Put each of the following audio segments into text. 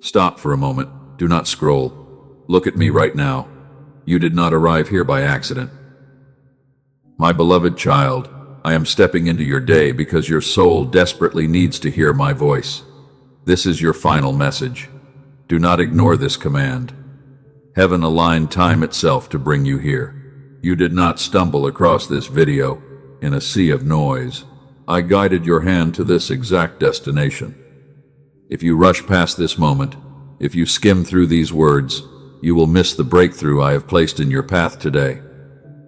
Stop for a moment. Do not scroll. Look at me right now. You did not arrive here by accident. My beloved child, I am stepping into your day because your soul desperately needs to hear my voice. This is your final message. Do not ignore this command. Heaven aligned time itself to bring you here. You did not stumble across this video in a sea of noise. I guided your hand to this exact destination. If you rush past this moment, if you skim through these words, you will miss the breakthrough I have placed in your path today.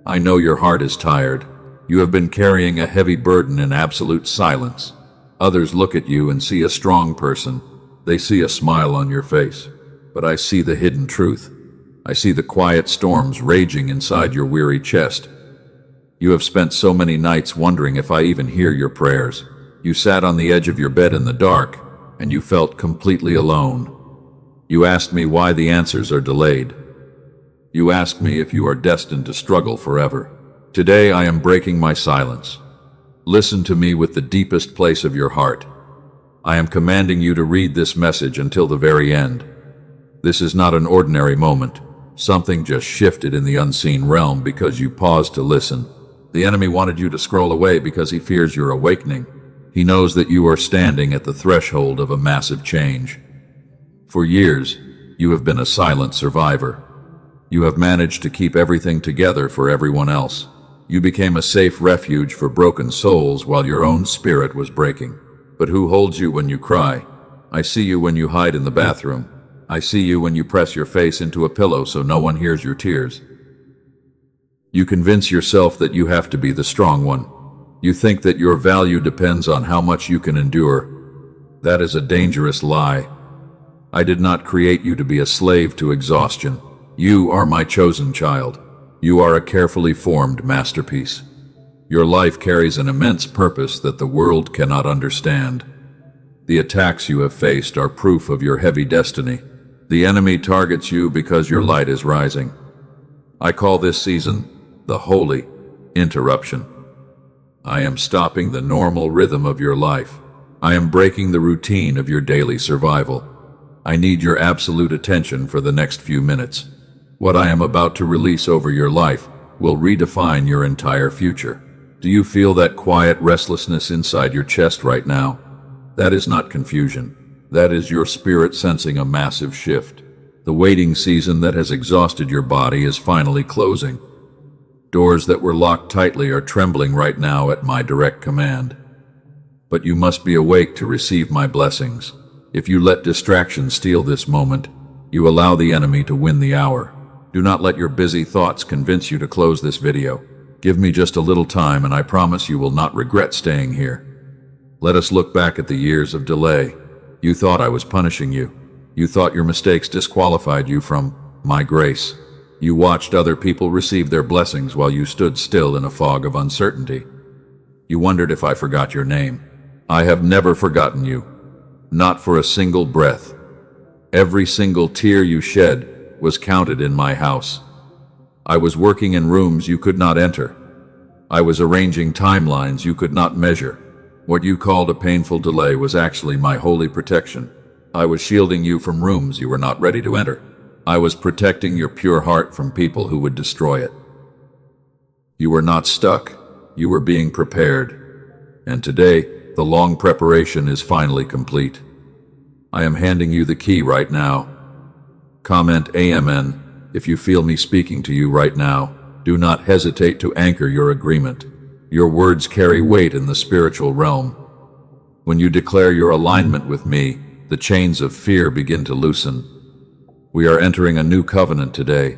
I know your heart is tired. You have been carrying a heavy burden in absolute silence. Others look at you and see a strong person. They see a smile on your face. But I see the hidden truth. I see the quiet storms raging inside your weary chest. You have spent so many nights wondering if I even hear your prayers. You sat on the edge of your bed in the dark, and you felt completely alone. You asked me why the answers are delayed. You asked me if you are destined to struggle forever. Today I am breaking my silence. Listen to me with the deepest place of your heart. I am commanding you to read this message until the very end. This is not an ordinary moment. Something just shifted in the unseen realm because you paused to listen. The enemy wanted you to scroll away because he fears your awakening. He knows that you are standing at the threshold of a massive change. For years, you have been a silent survivor. You have managed to keep everything together for everyone else. You became a safe refuge for broken souls while your own spirit was breaking. But who holds you when you cry? I see you when you hide in the bathroom. I see you when you press your face into a pillow so no one hears your tears. You convince yourself that you have to be the strong one. You think that your value depends on how much you can endure. That is a dangerous lie. I did not create you to be a slave to exhaustion. You are my chosen child. You are a carefully formed masterpiece. Your life carries an immense purpose that the world cannot understand. The attacks you have faced are proof of your heavy destiny. The enemy targets you because your light is rising. I call this season the holy interruption. I am stopping the normal rhythm of your life. I am breaking the routine of your daily survival. I need your absolute attention for the next few minutes. What I am about to release over your life will redefine your entire future. Do you feel that quiet restlessness inside your chest right now? That is not confusion. That is your spirit sensing a massive shift. The waiting season that has exhausted your body is finally closing. Doors that were locked tightly are trembling right now at my direct command. But you must be awake to receive my blessings. If you let distraction steal this moment, you allow the enemy to win the hour. Do not let your busy thoughts convince you to close this video. Give me just a little time and I promise you will not regret staying here. Let us look back at the years of delay. You thought I was punishing you. You thought your mistakes disqualified you from my grace. You watched other people receive their blessings while you stood still in a fog of uncertainty. You wondered if I forgot your name. I have never forgotten you. Not for a single breath. Every single tear you shed was counted in my house. I was working in rooms you could not enter. I was arranging timelines you could not measure. What you called a painful delay was actually my holy protection. I was shielding you from rooms you were not ready to enter. I was protecting your pure heart from people who would destroy it. You were not stuck. You were being prepared. And today, the long preparation is finally complete. I am handing you the key right now. Comment Amen if you feel me speaking to you right now. Do not hesitate to anchor your agreement. Your words carry weight in the spiritual realm. When you declare your alignment with me, the chains of fear begin to loosen. We are entering a new covenant today.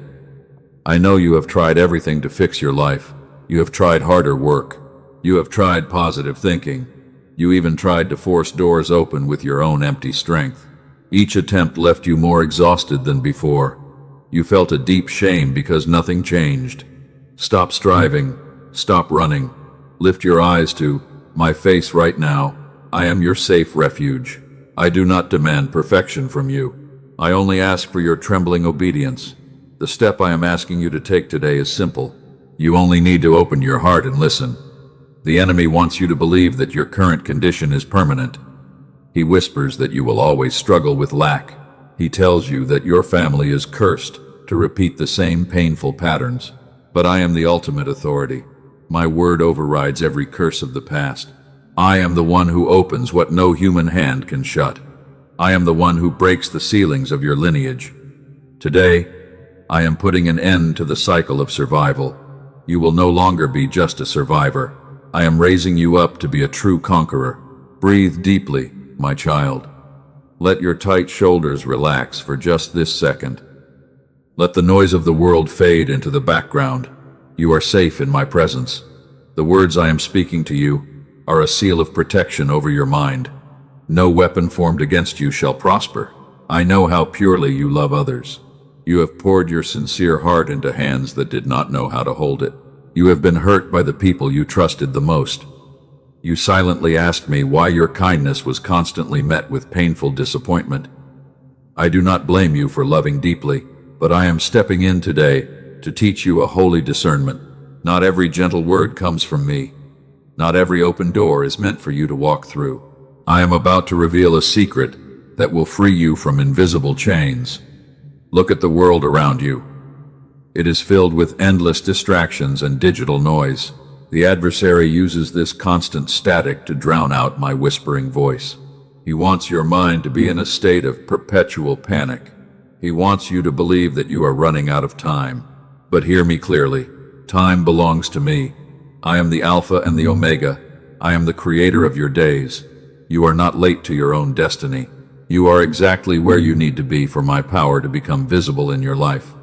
I know you have tried everything to fix your life. You have tried harder work. You have tried positive thinking. You even tried to force doors open with your own empty strength. Each attempt left you more exhausted than before. You felt a deep shame because nothing changed. Stop striving. Stop running. Lift your eyes to my face right now. I am your safe refuge. I do not demand perfection from you. I only ask for your trembling obedience. The step I am asking you to take today is simple. You only need to open your heart and listen. The enemy wants you to believe that your current condition is permanent. He whispers that you will always struggle with lack, He tells you that your family is cursed to repeat the same painful patterns. But I am the ultimate authority. My word overrides every curse of the past. I am the one who opens what no human hand can shut. I am the one who breaks the ceilings of your lineage. Today, I am putting an end to the cycle of survival. You will no longer be just a survivor. I am raising you up to be a true conqueror. Breathe deeply, my child. Let your tight shoulders relax for just this second. Let the noise of the world fade into the background. You are safe in my presence. The words I am speaking to you are a seal of protection over your mind. No weapon formed against you shall prosper. I know how purely you love others. You have poured your sincere heart into hands that did not know how to hold it. You have been hurt by the people you trusted the most. You silently asked me why your kindness was constantly met with painful disappointment. I do not blame you for loving deeply, but I am stepping in today to teach you a holy discernment. Not every gentle word comes from me. Not every open door is meant for you to walk through. I am about to reveal a secret that will free you from invisible chains. Look at the world around you. It is filled with endless distractions and digital noise. The adversary uses this constant static to drown out my whispering voice. He wants your mind to be in a state of perpetual panic. He wants you to believe that you are running out of time. But hear me clearly. Time belongs to me. I am the Alpha and the Omega. I am the creator of your days. You are not late to your own destiny. You are exactly where you need to be for my power to become visible in your life.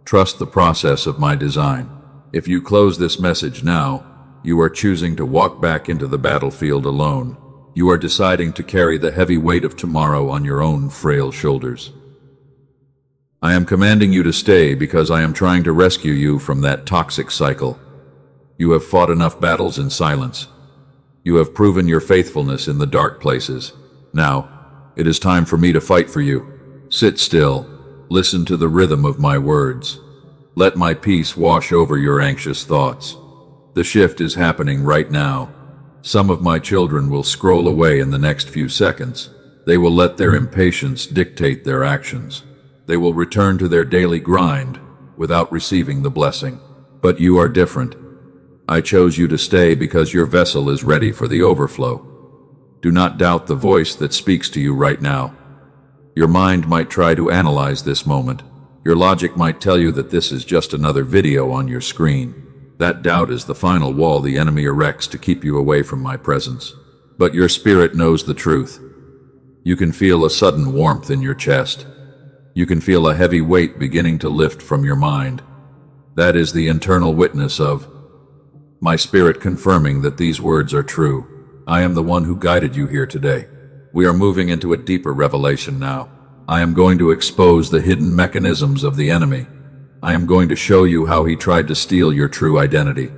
Trust the process of my design. If you close this message now, you are choosing to walk back into the battlefield alone. You are deciding to carry the heavy weight of tomorrow on your own frail shoulders. I am commanding you to stay because I am trying to rescue you from that toxic cycle. You have fought enough battles in silence. You have proven your faithfulness in the dark places. Now, it is time for me to fight for you. Sit still. Listen to the rhythm of my words. Let my peace wash over your anxious thoughts. The shift is happening right now. Some of my children will scroll away in the next few seconds. They will let their impatience dictate their actions. They will return to their daily grind without receiving the blessing. But you are different. I chose you to stay because your vessel is ready for the overflow. Do not doubt the voice that speaks to you right now. Your mind might try to analyze this moment. Your logic might tell you that this is just another video on your screen. That doubt is the final wall the enemy erects to keep you away from my presence. But your spirit knows the truth. You can feel a sudden warmth in your chest. You can feel a heavy weight beginning to lift from your mind. That is the internal witness of my spirit confirming that these words are true. I am the one who guided you here today. We are moving into a deeper revelation now. I am going to expose the hidden mechanisms of the enemy. I am going to show you how he tried to steal your true identity.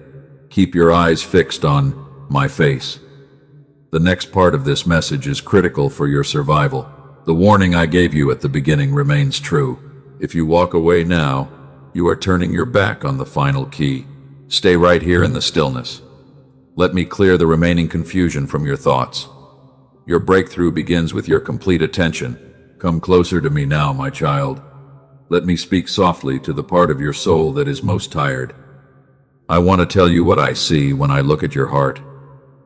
Keep your eyes fixed on my face. The next part of this message is critical for your survival. The warning I gave you at the beginning remains true. If you walk away now, you are turning your back on the final key. Stay right here in the stillness. Let me clear the remaining confusion from your thoughts. Your breakthrough begins with your complete attention. Come closer to me now, my child. Let me speak softly to the part of your soul that is most tired. I want to tell you what I see when I look at your heart.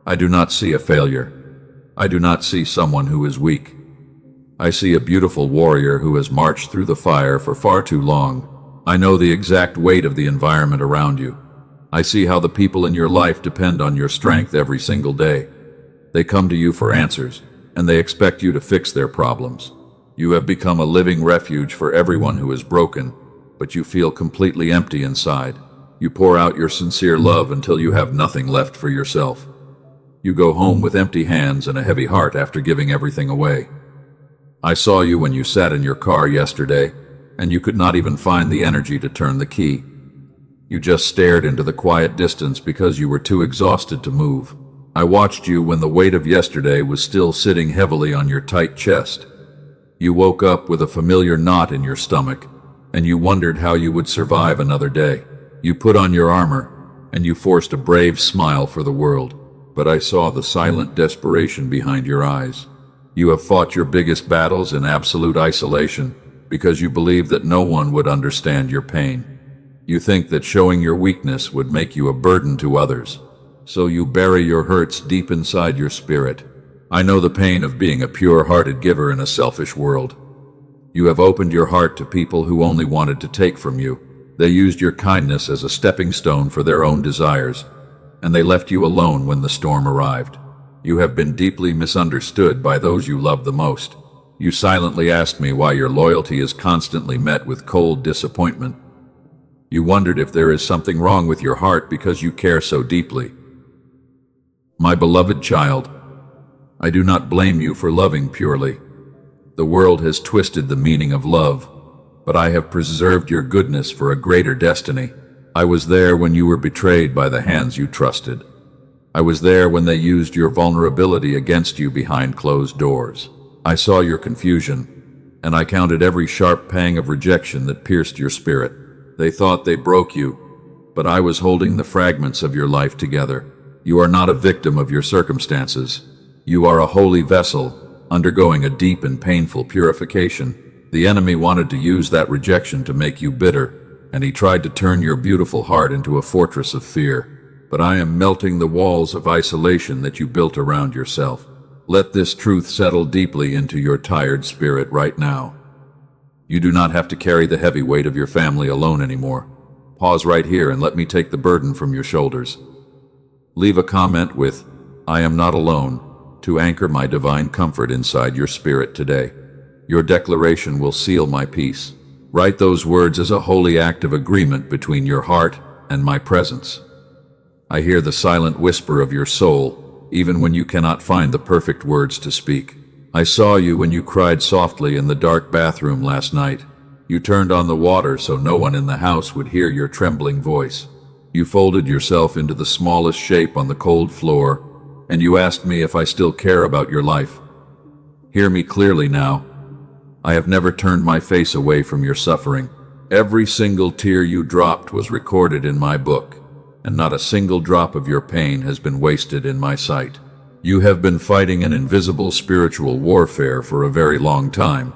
I do not see a failure. I do not see someone who is weak. I see a beautiful warrior who has marched through the fire for far too long. I know the exact weight of the environment around you. I see how the people in your life depend on your strength every single day. They come to you for answers, and they expect you to fix their problems. You have become a living refuge for everyone who is broken, but you feel completely empty inside. You pour out your sincere love until you have nothing left for yourself. You go home with empty hands and a heavy heart after giving everything away. I saw you when you sat in your car yesterday, and you could not even find the energy to turn the key. You just stared into the quiet distance because you were too exhausted to move. I watched you when the weight of yesterday was still sitting heavily on your tight chest. You woke up with a familiar knot in your stomach, and you wondered how you would survive another day. You put on your armor, and you forced a brave smile for the world, but I saw the silent desperation behind your eyes. You have fought your biggest battles in absolute isolation because you believe that no one would understand your pain. You think that showing your weakness would make you a burden to others, so you bury your hurts deep inside your spirit. I know the pain of being a pure-hearted giver in a selfish world. You have opened your heart to people who only wanted to take from you. They used your kindness as a stepping stone for their own desires, and they left you alone when the storm arrived. You have been deeply misunderstood by those you love the most. You silently asked me why your loyalty is constantly met with cold disappointment. You wondered if there is something wrong with your heart because you care so deeply. My beloved child, I do not blame you for loving purely. The world has twisted the meaning of love, but I have preserved your goodness for a greater destiny. I was there when you were betrayed by the hands you trusted. I was there when they used your vulnerability against you behind closed doors. I saw your confusion, and I counted every sharp pang of rejection that pierced your spirit. They thought they broke you, but I was holding the fragments of your life together. You are not a victim of your circumstances. You are a holy vessel, undergoing a deep and painful purification. The enemy wanted to use that rejection to make you bitter, and he tried to turn your beautiful heart into a fortress of fear. But I am melting the walls of isolation that you built around yourself. Let this truth settle deeply into your tired spirit right now. You do not have to carry the heavy weight of your family alone anymore. Pause right here and let me take the burden from your shoulders. Leave a comment with, "I am not alone," to anchor my divine comfort inside your spirit today. Your declaration will seal my peace. Write those words as a holy act of agreement between your heart and my presence. I hear the silent whisper of your soul, even when you cannot find the perfect words to speak. I saw you when you cried softly in the dark bathroom last night. You turned on the water so no one in the house would hear your trembling voice. You folded yourself into the smallest shape on the cold floor, and you asked me if I still care about your life. Hear me clearly now. I have never turned my face away from your suffering. Every single tear you dropped was recorded in my book, and not a single drop of your pain has been wasted in my sight. You have been fighting an invisible spiritual warfare for a very long time.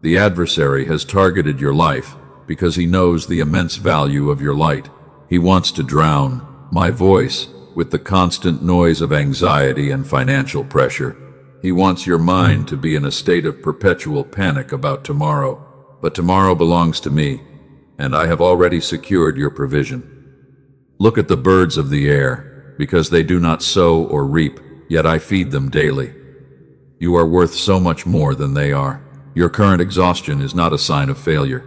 The adversary has targeted your life because he knows the immense value of your light. He wants to drown my voice with the constant noise of anxiety and financial pressure. He wants your mind to be in a state of perpetual panic about tomorrow. But tomorrow belongs to me, and I have already secured your provision. Look at the birds of the air, because they do not sow or reap, yet I feed them daily. You are worth so much more than they are. Your current exhaustion is not a sign of failure,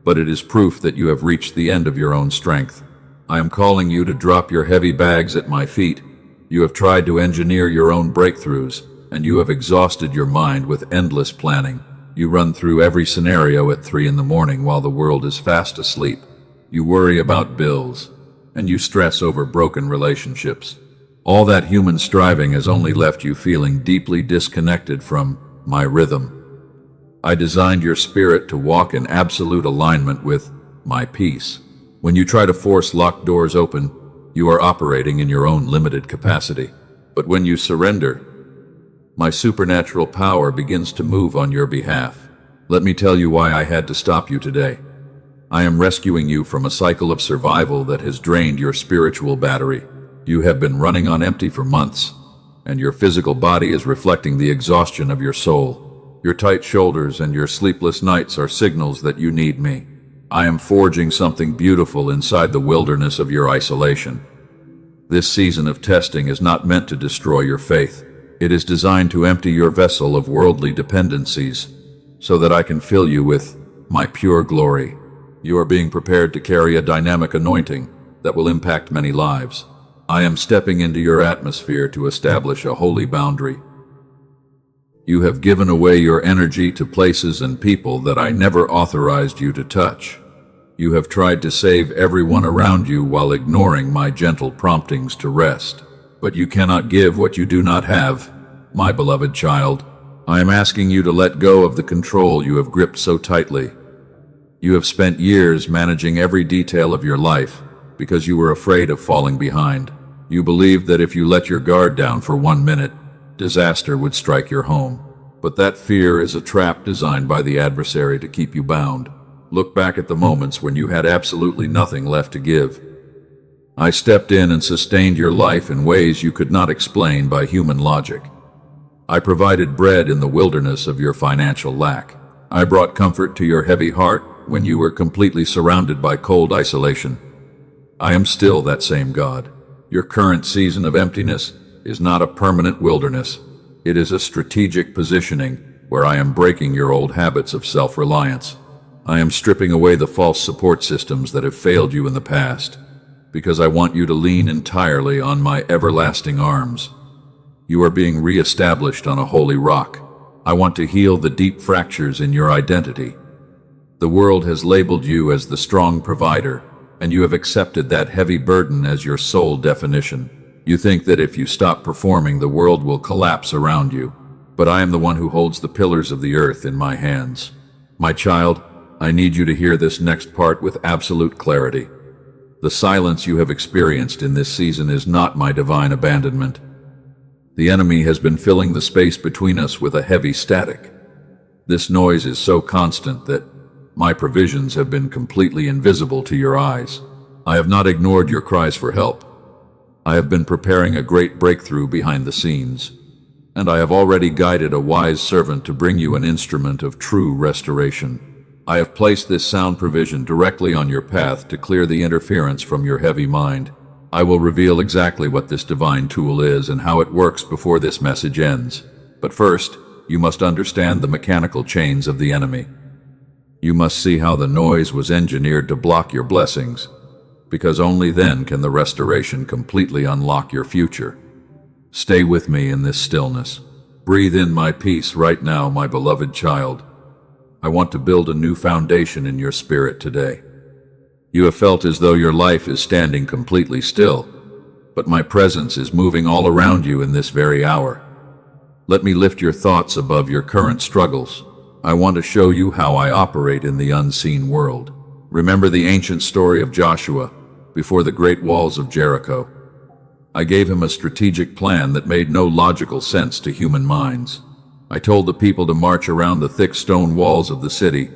but it is proof that you have reached the end of your own strength. I am calling you to drop your heavy bags at my feet. You have tried to engineer your own breakthroughs, and you have exhausted your mind with endless planning. You run through every scenario at 3 in the morning while the world is fast asleep. You worry about bills, and you stress over broken relationships. All that human striving has only left you feeling deeply disconnected from my rhythm. I designed your spirit to walk in absolute alignment with my peace. When you try to force locked doors open, you are operating in your own limited capacity. But when you surrender, my supernatural power begins to move on your behalf. Let me tell you why I had to stop you today. I am rescuing you from a cycle of survival that has drained your spiritual battery. You have been running on empty for months, and your physical body is reflecting the exhaustion of your soul. Your tight shoulders and your sleepless nights are signals that you need me. I am forging something beautiful inside the wilderness of your isolation. This season of testing is not meant to destroy your faith. It is designed to empty your vessel of worldly dependencies, so that I can fill you with my pure glory. You are being prepared to carry a dynamic anointing that will impact many lives. I am stepping into your atmosphere to establish a holy boundary. You have given away your energy to places and people that I never authorized you to touch. You have tried to save everyone around you while ignoring my gentle promptings to rest. But you cannot give what you do not have, my beloved child. I am asking you to let go of the control you have gripped so tightly. You have spent years managing every detail of your life because you were afraid of falling behind. You believed that if you let your guard down for 1 minute, disaster would strike your home. But that fear is a trap designed by the adversary to keep you bound. Look back at the moments when you had absolutely nothing left to give. I stepped in and sustained your life in ways you could not explain by human logic. I provided bread in the wilderness of your financial lack. I brought comfort to your heavy heart when you were completely surrounded by cold isolation. I am still that same God. Your current season of emptiness is not a permanent wilderness. It is a strategic positioning where I am breaking your old habits of self-reliance. I am stripping away the false support systems that have failed you in the past, because I want you to lean entirely on my everlasting arms. You are being re-established on a holy rock. I want to heal the deep fractures in your identity. The world has labeled you as the strong provider, and you have accepted that heavy burden as your sole definition. You think that if you stop performing, the world will collapse around you. But I am the one who holds the pillars of the earth in my hands. My child, I need you to hear this next part with absolute clarity. The silence you have experienced in this season is not my divine abandonment. The enemy has been filling the space between us with a heavy static. This noise is so constant that my provisions have been completely invisible to your eyes. I have not ignored your cries for help. I have been preparing a great breakthrough behind the scenes, and I have already guided a wise servant to bring you an instrument of true restoration. I have placed this sound provision directly on your path to clear the interference from your heavy mind. I will reveal exactly what this divine tool is and how it works before this message ends. But first, you must understand the mechanical chains of the enemy. You must see how the noise was engineered to block your blessings, because only then can the restoration completely unlock your future. Stay with me in this stillness. Breathe in my peace right now, my beloved child. I want to build a new foundation in your spirit today. You have felt as though your life is standing completely still, but my presence is moving all around you in this very hour. Let me lift your thoughts above your current struggles. I want to show you how I operate in the unseen world. Remember the ancient story of Joshua before the great walls of Jericho. I gave him a strategic plan that made no logical sense to human minds. I told the people to march around the thick stone walls of the city.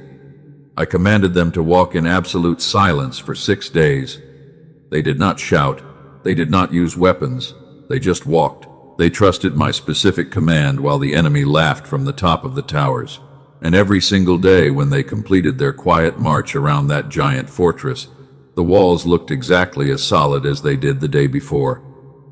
I commanded them to walk in absolute silence for 6 days. They did not shout. They did not use weapons. They just walked. They trusted my specific command while the enemy laughed from the top of the towers. And every single day when they completed their quiet march around that giant fortress, the walls looked exactly as solid as they did the day before.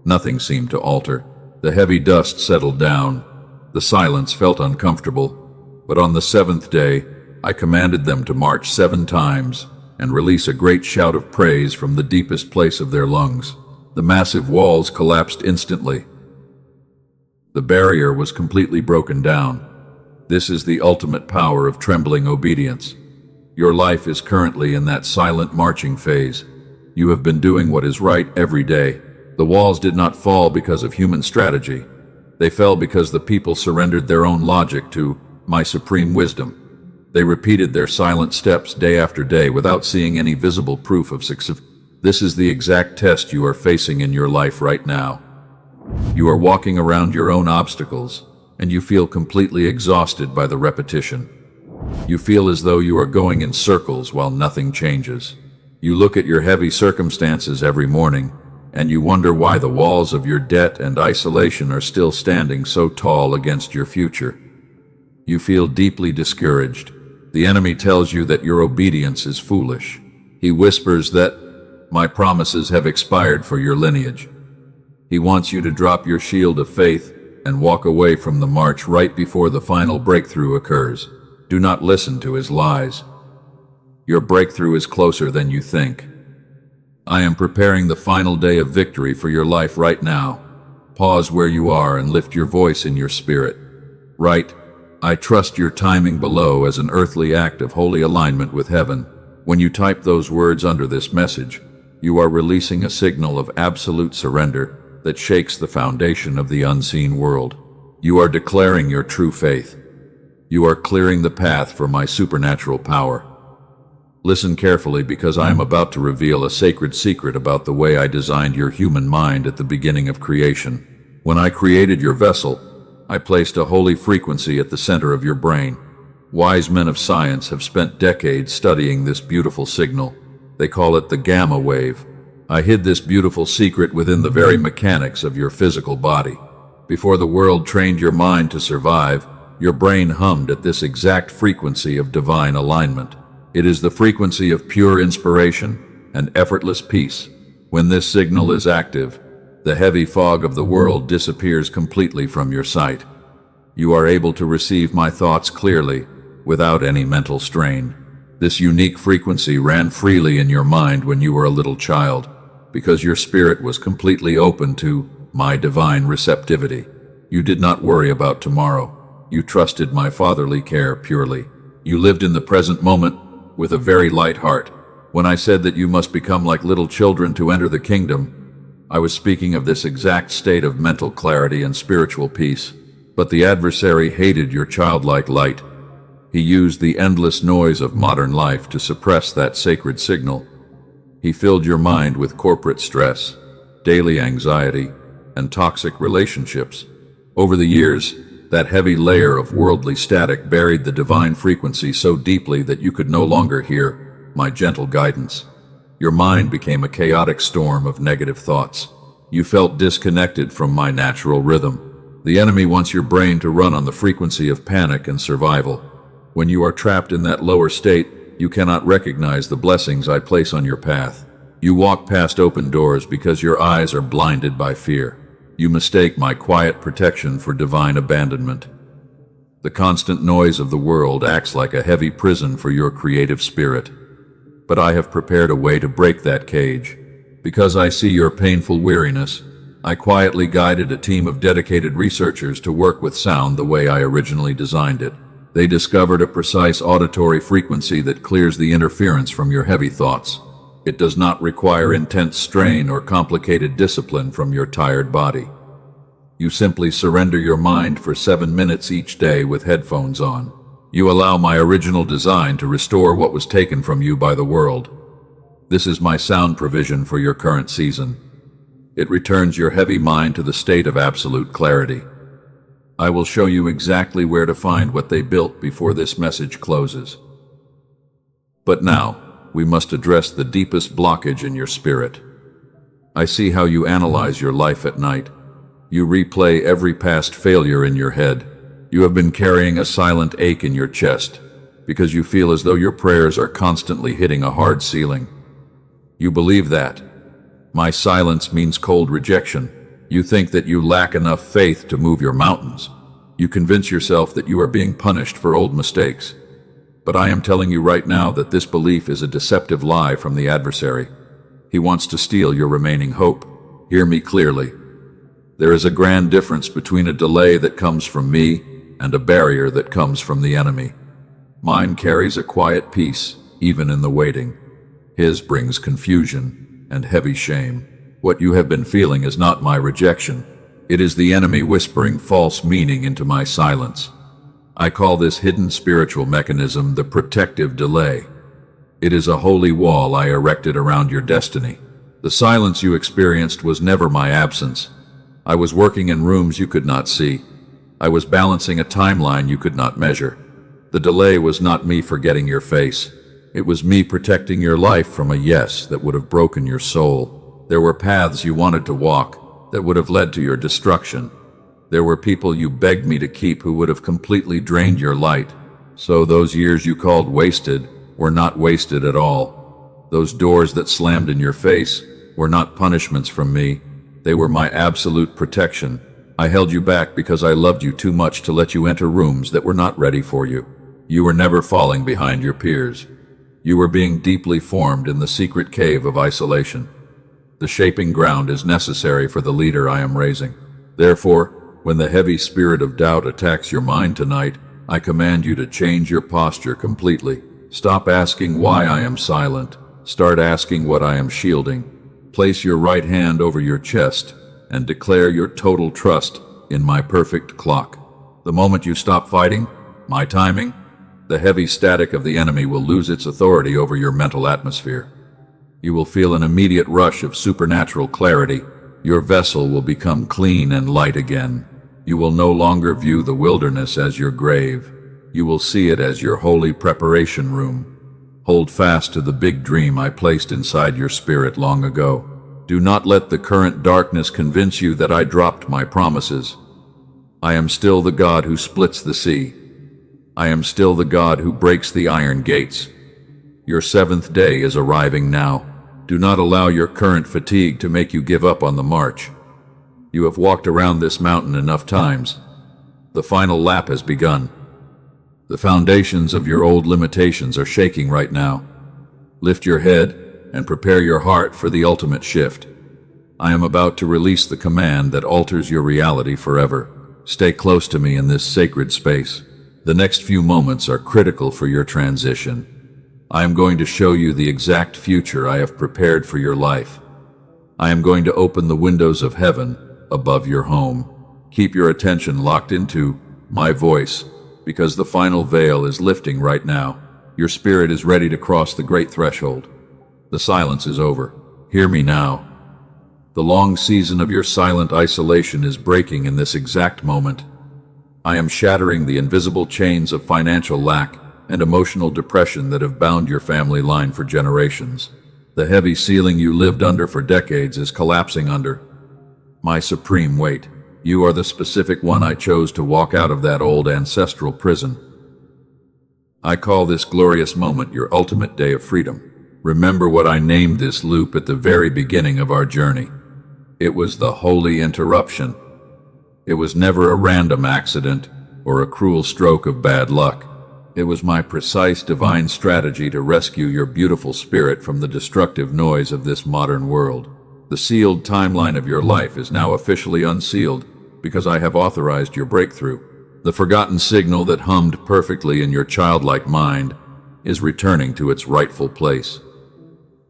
Nothing seemed to alter. The heavy dust settled down. The silence felt uncomfortable. But on the 7th day, I commanded them to march 7 times and release a great shout of praise from the deepest place of their lungs. The massive walls collapsed instantly. The barrier was completely broken down. This is the ultimate power of trembling obedience. Your life is currently in that silent marching phase. You have been doing what is right every day. The walls did not fall because of human strategy. They fell because the people surrendered their own logic to my supreme wisdom. They repeated their silent steps day after day without seeing any visible proof of success. This is the exact test you are facing in your life right now. You are walking around your own obstacles, and you feel completely exhausted by the repetition. You feel as though you are going in circles while nothing changes. You look at your heavy circumstances every morning, and you wonder why the walls of your debt and isolation are still standing so tall against your future. You feel deeply discouraged. The enemy tells you that your obedience is foolish. He whispers that my promises have expired for your lineage. He wants you to drop your shield of faith and walk away from the march right before the final breakthrough occurs. Do not listen to his lies. Your breakthrough is closer than you think. I am preparing the final day of victory for your life right now. Pause where you are and lift your voice in your spirit. Write, I trust your timing below as an earthly act of holy alignment with heaven. When you type those words under this message, you are releasing a signal of absolute surrender that shakes the foundation of the unseen world. You are declaring your true faith. You are clearing the path for my supernatural power. Listen carefully, because I am about to reveal a sacred secret about the way I designed your human mind at the beginning of creation. When I created your vessel, I placed a holy frequency at the center of your brain. Wise men of science have spent decades studying this beautiful signal. They call it the gamma wave. I hid this beautiful secret within the very mechanics of your physical body. Before the world trained your mind to survive, your brain hummed at this exact frequency of divine alignment. It is the frequency of pure inspiration and effortless peace. When this signal is active, the heavy fog of the world disappears completely from your sight. You are able to receive my thoughts clearly, without any mental strain. This unique frequency ran freely in your mind when you were a little child, because your spirit was completely open to my divine receptivity. You did not worry about tomorrow. You trusted my fatherly care purely. You lived in the present moment with a very light heart. When I said that you must become like little children to enter the kingdom, I was speaking of this exact state of mental clarity and spiritual peace. But the adversary hated your childlike light. He used the endless noise of modern life to suppress that sacred signal. He filled your mind with corporate stress, daily anxiety, and toxic relationships. Over the years, that heavy layer of worldly static buried the divine frequency so deeply that you could no longer hear my gentle guidance. Your mind became a chaotic storm of negative thoughts. You felt disconnected from my natural rhythm. The enemy wants your brain to run on the frequency of panic and survival. When you are trapped in that lower state, you cannot recognize the blessings I place on your path. You walk past open doors because your eyes are blinded by fear. You mistake my quiet protection for divine abandonment. The constant noise of the world acts like a heavy prison for your creative spirit. But I have prepared a way to break that cage. Because I see your painful weariness, I quietly guided a team of dedicated researchers to work with sound the way I originally designed it. They discovered a precise auditory frequency that clears the interference from your heavy thoughts. It does not require intense strain or complicated discipline from your tired body. You simply surrender your mind for 7 minutes each day with headphones on. You allow my original design to restore what was taken from you by the world. This is my sound provision for your current season. It returns your heavy mind to the state of absolute clarity. I will show you exactly where to find what they built before this message closes. But now, we must address the deepest blockage in your spirit. I see how you analyze your life at night. You replay every past failure in your head. You have been carrying a silent ache in your chest because you feel as though your prayers are constantly hitting a hard ceiling. You believe that my silence means cold rejection. You think that you lack enough faith to move your mountains. You convince yourself that you are being punished for old mistakes. But I am telling you right now that this belief is a deceptive lie from the adversary. He wants to steal your remaining hope. Hear me clearly. There is a grand difference between a delay that comes from me and a barrier that comes from the enemy. Mine carries a quiet peace, even in the waiting. His brings confusion and heavy shame. What you have been feeling is not my rejection. It is the enemy whispering false meaning into my silence. I call this hidden spiritual mechanism the protective delay. It is a holy wall I erected around your destiny. The silence you experienced was never my absence. I was working in rooms you could not see. I was balancing a timeline you could not measure. The delay was not me forgetting your face. It was me protecting your life from a yes that would have broken your soul. There were paths you wanted to walk that would have led to your destruction. There were people you begged me to keep who would have completely drained your light. So those years you called wasted were not wasted at all. Those doors that slammed in your face were not punishments from me. They were my absolute protection. I held you back because I loved you too much to let you enter rooms that were not ready for you. You were never falling behind your peers. You were being deeply formed in the secret cave of isolation. The shaping ground is necessary for the leader I am raising. Therefore, when the heavy spirit of doubt attacks your mind tonight, I command you to change your posture completely. Stop asking why I am silent. Start asking what I am shielding. Place your right hand over your chest and declare your total trust in my perfect clock. The moment you stop fighting my timing, the heavy static of the enemy will lose its authority over your mental atmosphere. You will feel an immediate rush of supernatural clarity. Your vessel will become clean and light again. You will no longer view the wilderness as your grave. You will see it as your holy preparation room. Hold fast to the big dream I placed inside your spirit long ago. Do not let the current darkness convince you that I dropped my promises. I am still the God who splits the sea. I am still the God who breaks the iron gates. Your seventh day is arriving now. Do not allow your current fatigue to make you give up on the march. You have walked around this mountain enough times. The final lap has begun. The foundations of your old limitations are shaking right now. Lift your head and prepare your heart for the ultimate shift. I am about to release the command that alters your reality forever. Stay close to me in this sacred space. The next few moments are critical for your transition. I am going to show you the exact future I have prepared for your life. I am going to open the windows of heaven above your home. Keep your attention locked into my voice, because the final veil is lifting right now. Your spirit is ready to cross the great threshold. The silence is over. Hear me now. The long season of your silent isolation is breaking in this exact moment. I am shattering the invisible chains of financial lack and emotional depression that have bound your family line for generations. The heavy ceiling you lived under for decades is collapsing under my supreme weight. You are the specific one I chose to walk out of that old ancestral prison. I call this glorious moment your ultimate day of freedom. Remember what I named this loop at the very beginning of our journey. It was the holy interruption. It was never a random accident or a cruel stroke of bad luck. It was my precise divine strategy to rescue your beautiful spirit from the destructive noise of this modern world. The sealed timeline of your life is now officially unsealed because I have authorized your breakthrough. The forgotten signal that hummed perfectly in your childlike mind is returning to its rightful place.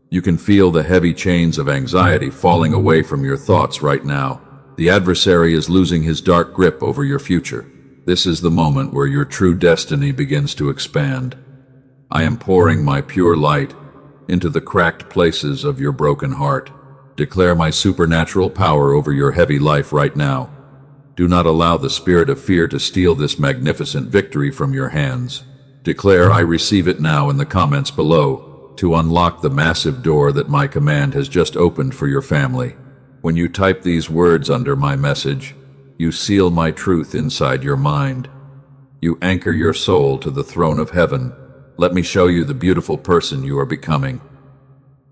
You can feel the heavy chains of anxiety falling away from your thoughts right now. The adversary is losing his dark grip over your future. This is the moment where your true destiny begins to expand. I am pouring my pure light into the cracked places of your broken heart. Declare my supernatural power over your heavy life right now. Do not allow the spirit of fear to steal this magnificent victory from your hands. Declare I receive it now in the comments below to unlock the massive door that my command has just opened for your family. When you type these words under my message, you seal my truth inside your mind. You anchor your soul to the throne of heaven. Let me show you the beautiful person you are becoming.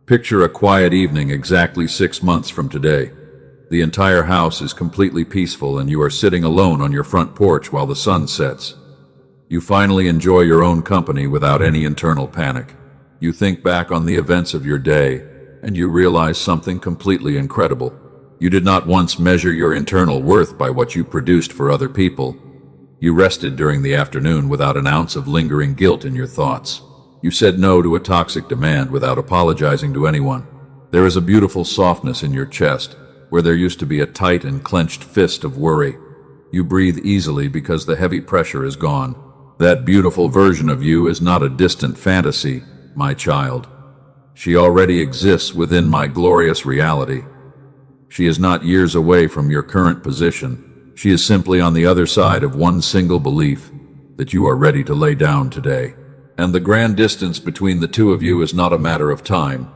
Picture a quiet evening exactly 6 months from today. The entire house is completely peaceful and you are sitting alone on your front porch while the sun sets. You finally enjoy your own company without any internal panic. You think back on the events of your day and you realize something completely incredible. You did not once measure your internal worth by what you produced for other people. You rested during the afternoon without an ounce of lingering guilt in your thoughts. You said no to a toxic demand without apologizing to anyone. There is a beautiful softness in your chest, where there used to be a tight and clenched fist of worry. You breathe easily because the heavy pressure is gone. That beautiful version of you is not a distant fantasy, my child. She already exists within my glorious reality. She is not years away from your current position. She is simply on the other side of one single belief that you are ready to lay down today. And the grand distance between the two of you is not a matter of time.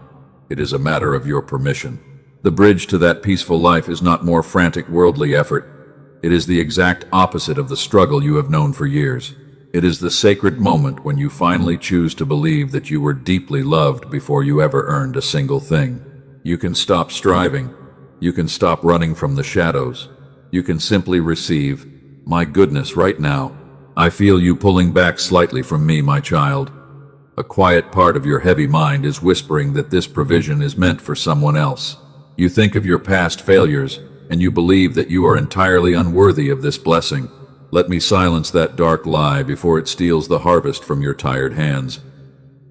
It is a matter of your permission. The bridge to that peaceful life is not more frantic worldly effort. It is the exact opposite of the struggle you have known for years. It is the sacred moment when you finally choose to believe that you were deeply loved before you ever earned a single thing. You can stop striving. You can stop running from the shadows. You can simply receive my goodness right now. I feel you pulling back slightly from me, my child. A quiet part of your heavy mind is whispering that this provision is meant for someone else. You think of your past failures, and you believe that you are entirely unworthy of this blessing. Let me silence that dark lie before it steals the harvest from your tired hands.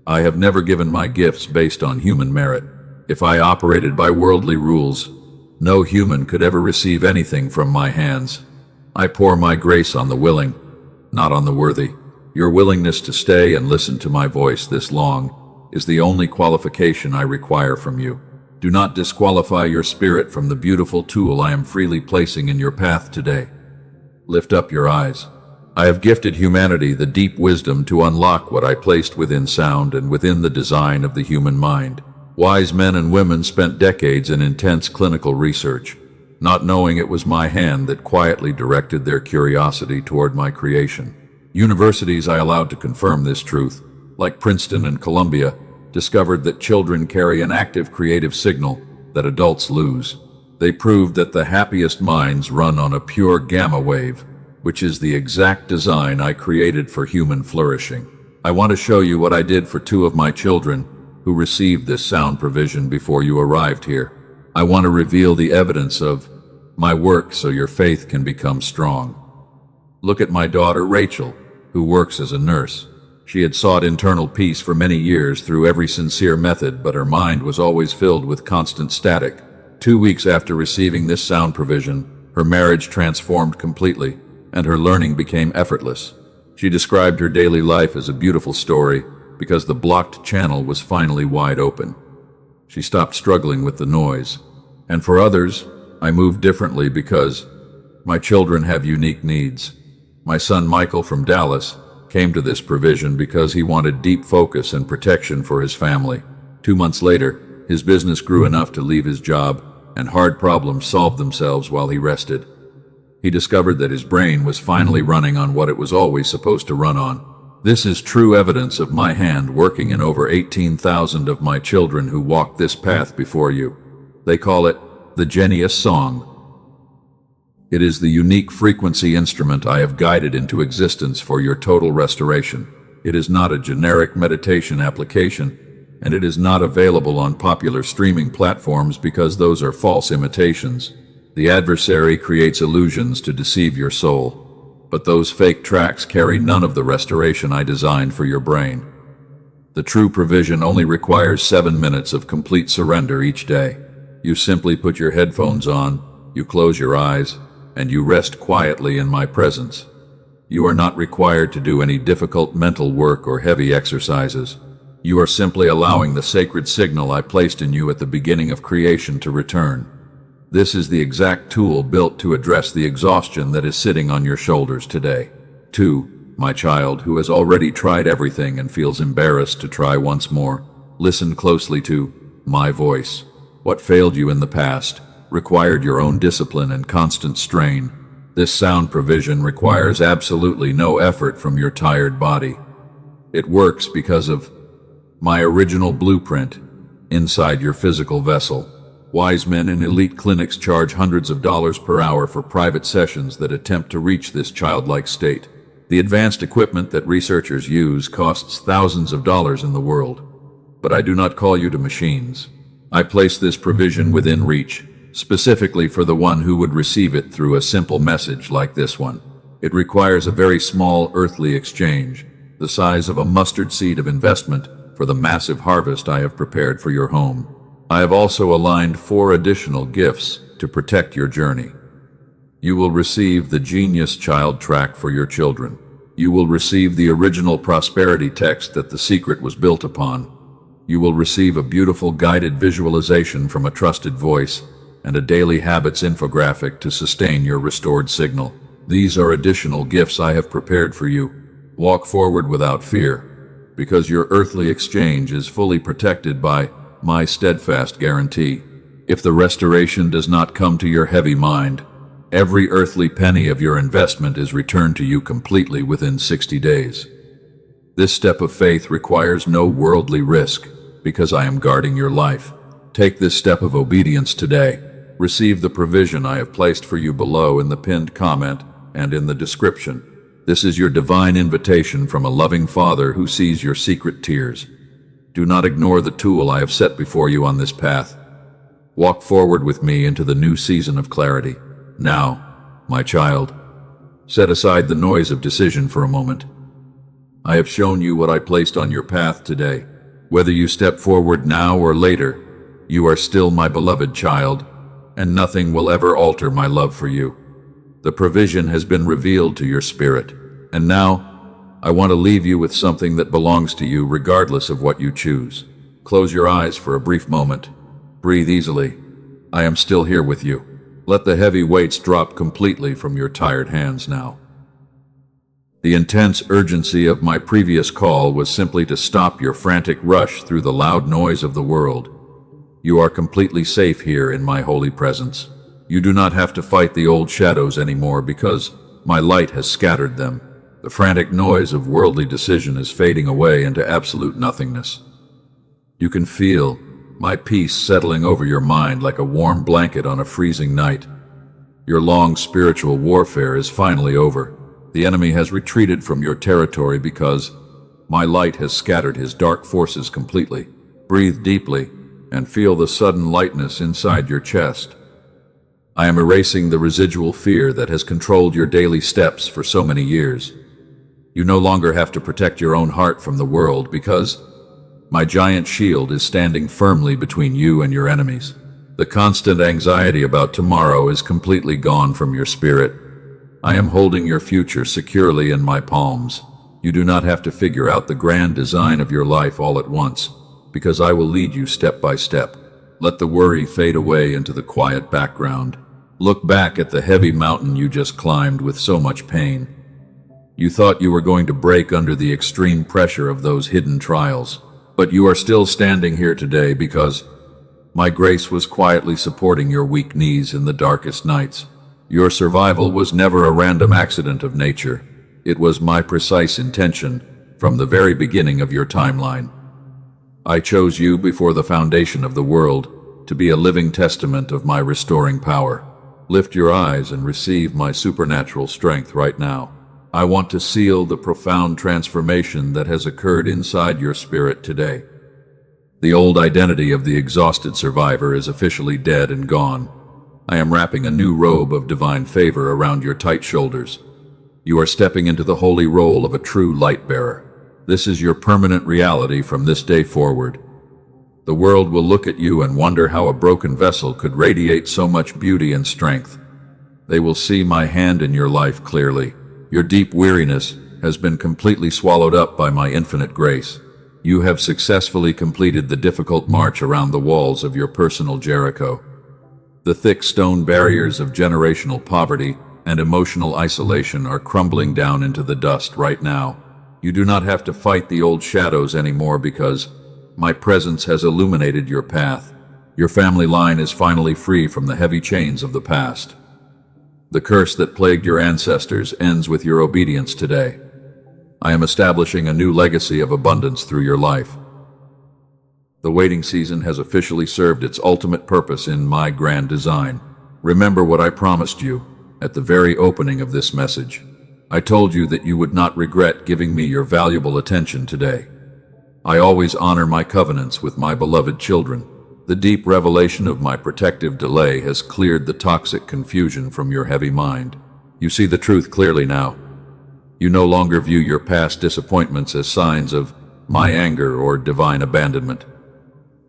I have never given my gifts based on human merit. If I operated by worldly rules, no human could ever receive anything from my hands. I pour my grace on the willing, not on the worthy. Your willingness to stay and listen to my voice this long is the only qualification I require from you. Do not disqualify your spirit from the beautiful tool I am freely placing in your path today. Lift up your eyes. I have gifted humanity the deep wisdom to unlock what I placed within sound and within the design of the human mind. Wise men and women spent decades in intense clinical research, not knowing it was my hand that quietly directed their curiosity toward my creation. Universities I allowed to confirm this truth, like Princeton and Columbia, discovered that children carry an active creative signal that adults lose. They proved that the happiest minds run on a pure gamma wave, which is the exact design I created for human flourishing. I want to show you what I did for two of my children who received this sound provision before you arrived here. I want to reveal the evidence of my work so your faith can become strong. Look at my daughter Rachel, who works as a nurse. She had sought internal peace for many years through every sincere method, but her mind was always filled with constant static. 2 weeks after receiving this sound provision, her marriage transformed completely, and her learning became effortless. She described her daily life as a beautiful story because the blocked channel was finally wide open. She stopped struggling with the noise. And for others, I moved differently because my children have unique needs. My son Michael from Dallas came to this provision because he wanted deep focus and protection for his family. 2 months later, his business grew enough to leave his job, and hard problems solved themselves while he rested. He discovered that his brain was finally running on what it was always supposed to run on. This is true evidence of my hand working in over 18,000 of my children who walked this path before you. They call it the Genius Song. It is the unique frequency instrument I have guided into existence for your total restoration. It is not a generic meditation application, and it is not available on popular streaming platforms because those are false imitations. The adversary creates illusions to deceive your soul, but those fake tracks carry none of the restoration I designed for your brain. The true provision only requires 7 minutes of complete surrender each day. You simply put your headphones on, you close your eyes, and you rest quietly in my presence. You are not required to do any difficult mental work or heavy exercises. You are simply allowing the sacred signal I placed in you at the beginning of creation to return. This is the exact tool built to address the exhaustion that is sitting on your shoulders today. 2. My child, who has already tried everything and feels embarrassed to try once more, listen closely to my voice. What failed you in the past required your own discipline and constant strain. This sound provision requires absolutely no effort from your tired body. It works because of my original blueprint inside your physical vessel. Wise men in elite clinics charge hundreds of dollars per hour for private sessions that attempt to reach this childlike state. The advanced equipment that researchers use costs thousands of dollars in the world. But I do not call you to machines. I place this provision within reach, specifically for the one who would receive it through a simple message like this one. It requires a very small earthly exchange, the size of a mustard seed of investment, for the massive harvest I have prepared for your home. I have also aligned 4 additional gifts to protect your journey. You will receive the Genius Child Track for your children. You will receive the original prosperity text that the secret was built upon. You will receive a beautiful guided visualization from a trusted voice and a daily habits infographic to sustain your restored signal. These are additional gifts I have prepared for you. Walk forward without fear, because your earthly exchange is fully protected by my steadfast guarantee. If the restoration does not come to your heavy mind, every earthly penny of your investment is returned to you completely within 60 days. This step of faith requires no worldly risk, because I am guarding your life. Take this step of obedience today. Receive the provision I have placed for you below in the pinned comment and in the description. This is your divine invitation from a loving Father who sees your secret tears. Do not ignore the tool I have set before you on this path. Walk forward with me into the new season of clarity. Now, my child, set aside the noise of decision for a moment. I have shown you what I placed on your path today. Whether you step forward now or later, you are still my beloved child, and nothing will ever alter my love for you. The provision has been revealed to your spirit, and now I want to leave you with something that belongs to you regardless of what you choose. Close your eyes for a brief moment. Breathe easily. I am still here with you. Let the heavy weights drop completely from your tired hands now. The intense urgency of my previous call was simply to stop your frantic rush through the loud noise of the world. You are completely safe here in my holy presence. You do not have to fight the old shadows anymore because my light has scattered them. The frantic noise of worldly decision is fading away into absolute nothingness. You can feel my peace settling over your mind like a warm blanket on a freezing night. Your long spiritual warfare is finally over. The enemy has retreated from your territory because my light has scattered his dark forces completely. Breathe deeply and feel the sudden lightness inside your chest. I am erasing the residual fear that has controlled your daily steps for so many years. You no longer have to protect your own heart from the world because my giant shield is standing firmly between you and your enemies. The constant anxiety about tomorrow is completely gone from your spirit. I am holding your future securely in my palms. You do not have to figure out the grand design of your life all at once, because I will lead you step by step. Let the worry fade away into the quiet background. Look back at the heavy mountain you just climbed with so much pain. You thought you were going to break under the extreme pressure of those hidden trials, but you are still standing here today because my grace was quietly supporting your weak knees in the darkest nights. Your survival was never a random accident of nature. It was my precise intention from the very beginning of your timeline. I chose you before the foundation of the world to be a living testament of my restoring power. Lift your eyes and receive my supernatural strength right now. I want to seal the profound transformation that has occurred inside your spirit today. The old identity of the exhausted survivor is officially dead and gone. I am wrapping a new robe of divine favor around your tight shoulders. You are stepping into the holy role of a true light bearer. This is your permanent reality from this day forward. The world will look at you and wonder how a broken vessel could radiate so much beauty and strength. They will see my hand in your life clearly. Your deep weariness has been completely swallowed up by my infinite grace. You have successfully completed the difficult march around the walls of your personal Jericho. The thick stone barriers of generational poverty and emotional isolation are crumbling down into the dust right now. You do not have to fight the old shadows anymore because my presence has illuminated your path. Your family line is finally free from the heavy chains of the past. The curse that plagued your ancestors ends with your obedience today. I am establishing a new legacy of abundance through your life. The waiting season has officially served its ultimate purpose in my grand design. Remember what I promised you at the very opening of this message. I told you that you would not regret giving me your valuable attention today. I always honor my covenants with my beloved children. The deep revelation of my protective delay has cleared the toxic confusion from your heavy mind. You see the truth clearly now. You no longer view your past disappointments as signs of my anger or divine abandonment.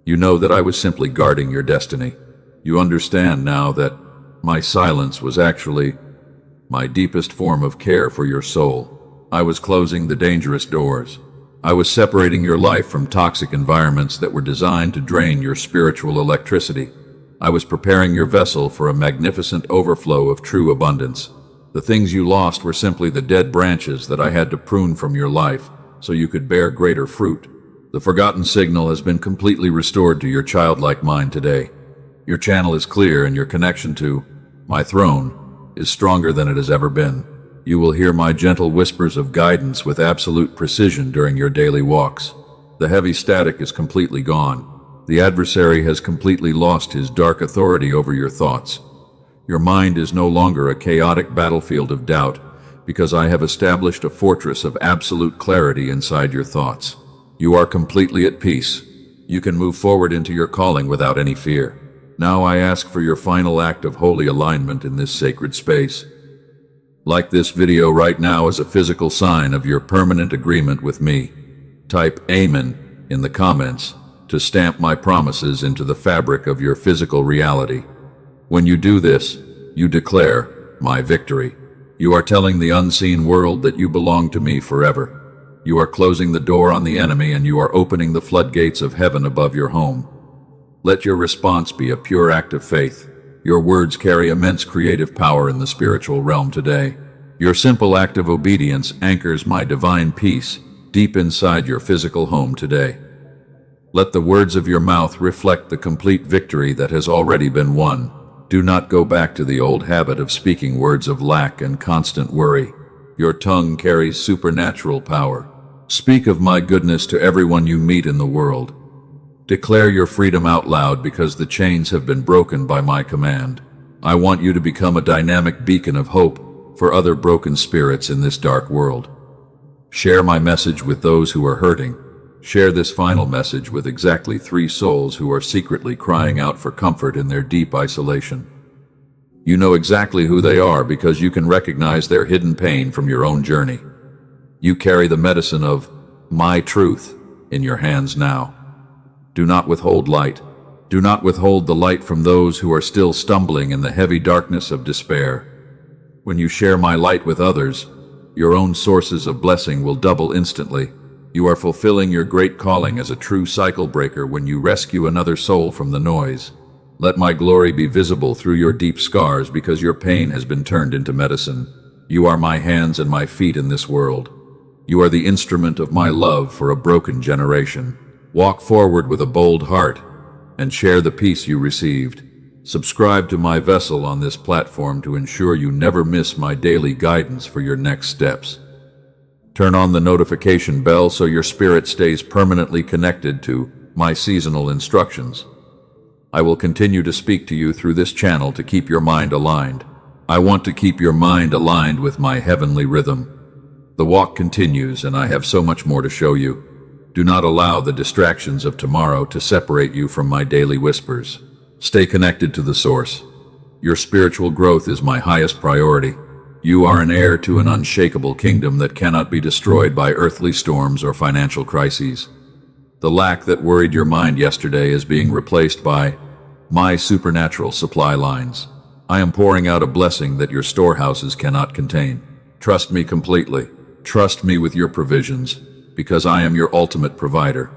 You know that I was simply guarding your destiny. You understand now that my silence was actually my deepest form of care for your soul. I was closing the dangerous doors. I was separating your life from toxic environments that were designed to drain your spiritual electricity. I was preparing your vessel for a magnificent overflow of true abundance. The things you lost were simply the dead branches that I had to prune from your life so you could bear greater fruit. The forgotten signal has been completely restored to your childlike mind today. Your channel is clear and your connection to my throne is stronger than it has ever been. You will hear my gentle whispers of guidance with absolute precision during your daily walks. The heavy static is completely gone. The adversary has completely lost his dark authority over your thoughts. Your mind is no longer a chaotic battlefield of doubt because I have established a fortress of absolute clarity inside your thoughts. You are completely at peace. You can move forward into your calling without any fear. Now I ask for your final act of holy alignment in this sacred space. Like this video right now as a physical sign of your permanent agreement with me. Type Amen in the comments to stamp my promises into the fabric of your physical reality. When you do this, you declare my victory. You are telling the unseen world that you belong to me forever. You are closing the door on the enemy and you are opening the floodgates of heaven above your home. Let your response be a pure act of faith. Your words carry immense creative power in the spiritual realm today. Your simple act of obedience anchors my divine peace deep inside your physical home today. Let the words of your mouth reflect the complete victory that has already been won. Do not go back to the old habit of speaking words of lack and constant worry. Your tongue carries supernatural power. Speak of my goodness to everyone you meet in the world. Declare your freedom out loud because the chains have been broken by my command. I want you to become a dynamic beacon of hope for other broken spirits in this dark world. Share my message with those who are hurting. Share this final message with exactly 3 souls who are secretly crying out for comfort in their deep isolation. You know exactly who they are because you can recognize their hidden pain from your own journey. You carry the medicine of my truth in your hands now. Do not withhold light. Do not withhold the light from those who are still stumbling in the heavy darkness of despair. When you share my light with others, your own sources of blessing will double instantly. You are fulfilling your great calling as a true cycle breaker when you rescue another soul from the noise. Let my glory be visible through your deep scars because your pain has been turned into medicine. You are my hands and my feet in this world. You are the instrument of my love for a broken generation. Walk forward with a bold heart and share the peace you received. Subscribe to my vessel on this platform to ensure you never miss my daily guidance for your next steps. Turn on the notification bell so your spirit stays permanently connected to my seasonal instructions. I will continue to speak to you through this channel to keep your mind aligned. I want to keep your mind aligned with my heavenly rhythm. The walk continues and I have so much more to show you. Do not allow the distractions of tomorrow to separate you from my daily whispers. Stay connected to the source. Your spiritual growth is my highest priority. You are an heir to an unshakable kingdom that cannot be destroyed by earthly storms or financial crises. The lack that worried your mind yesterday is being replaced by my supernatural supply lines. I am pouring out a blessing that your storehouses cannot contain. Trust me completely. Trust me with your provisions, because I am your ultimate provider.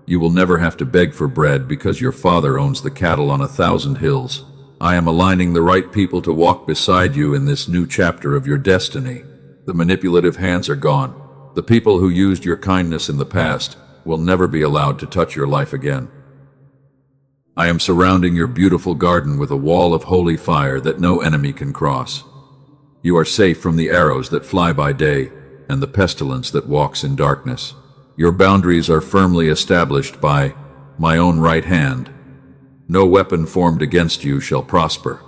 You will never have to beg for bread because your Father owns the cattle on 1,000 hills. I am aligning the right people to walk beside you in this new chapter of your destiny. The manipulative hands are gone. The people who used your kindness in the past will never be allowed to touch your life again. I am surrounding your beautiful garden with a wall of holy fire that no enemy can cross. You are safe from the arrows that fly by day and the pestilence that walks in darkness. Your boundaries are firmly established by my own right hand. No weapon formed against you shall prosper.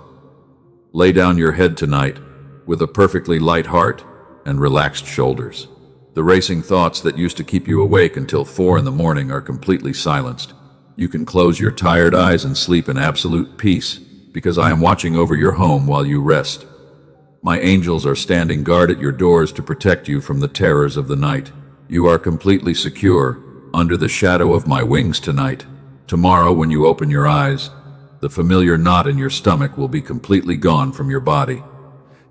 Lay down your head tonight with a perfectly light heart and relaxed shoulders. The racing thoughts that used to keep you awake until 4 in the morning are completely silenced. You can close your tired eyes and sleep in absolute peace because I am watching over your home while you rest. My angels are standing guard at your doors to protect you from the terrors of the night. You are completely secure under the shadow of my wings tonight. Tomorrow, when you open your eyes, the familiar knot in your stomach will be completely gone from your body.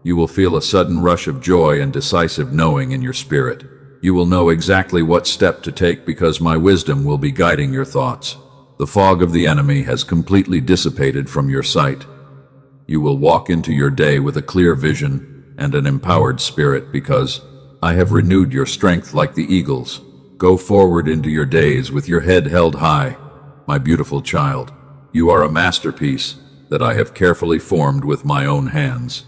You will feel a sudden rush of joy and decisive knowing in your spirit. You will know exactly what step to take because my wisdom will be guiding your thoughts. The fog of the enemy has completely dissipated from your sight. You will walk into your day with a clear vision and an empowered spirit because I have renewed your strength like the eagles. Go forward into your days with your head held high. My beautiful child, you are a masterpiece that I have carefully formed with my own hands.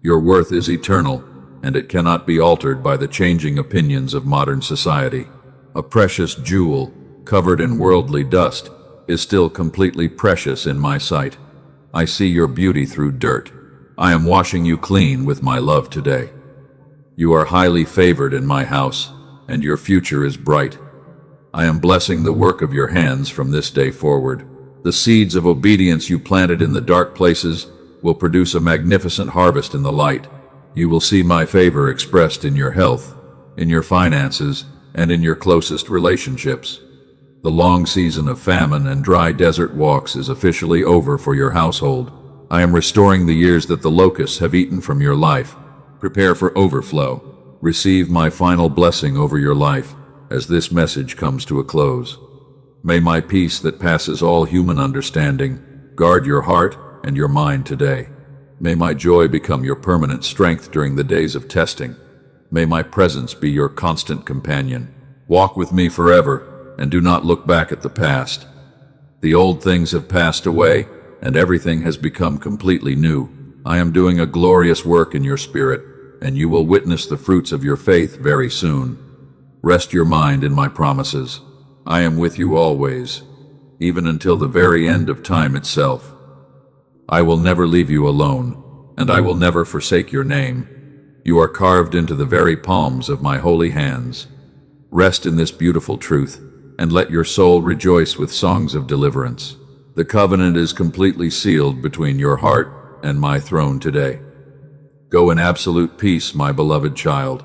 Your worth is eternal, and it cannot be altered by the changing opinions of modern society. A precious jewel, covered in worldly dust, is still completely precious in my sight. I see your beauty through dirt. I am washing you clean with my love today. You are highly favored in my house, and your future is bright. I am blessing the work of your hands from this day forward. The seeds of obedience you planted in the dark places will produce a magnificent harvest in the light. You will see my favor expressed in your health, in your finances, and in your closest relationships. The long season of famine and dry desert walks is officially over for your household. I am restoring the years that the locusts have eaten from your life. Prepare for overflow. Receive my final blessing over your life as this message comes to a close. May my peace that passes all human understanding guard your heart and your mind today. May my joy become your permanent strength during the days of testing. May my presence be your constant companion. Walk with me forever, and do not look back at the past. The old things have passed away, and everything has become completely new. I am doing a glorious work in your spirit, and you will witness the fruits of your faith very soon. Rest your mind in my promises. I am with you always, even until the very end of time itself. I will never leave you alone, and I will never forsake your name. You are carved into the very palms of my holy hands. Rest in this beautiful truth, and let your soul rejoice with songs of deliverance. The covenant is completely sealed between your heart and my throne today. Go in absolute peace, my beloved child.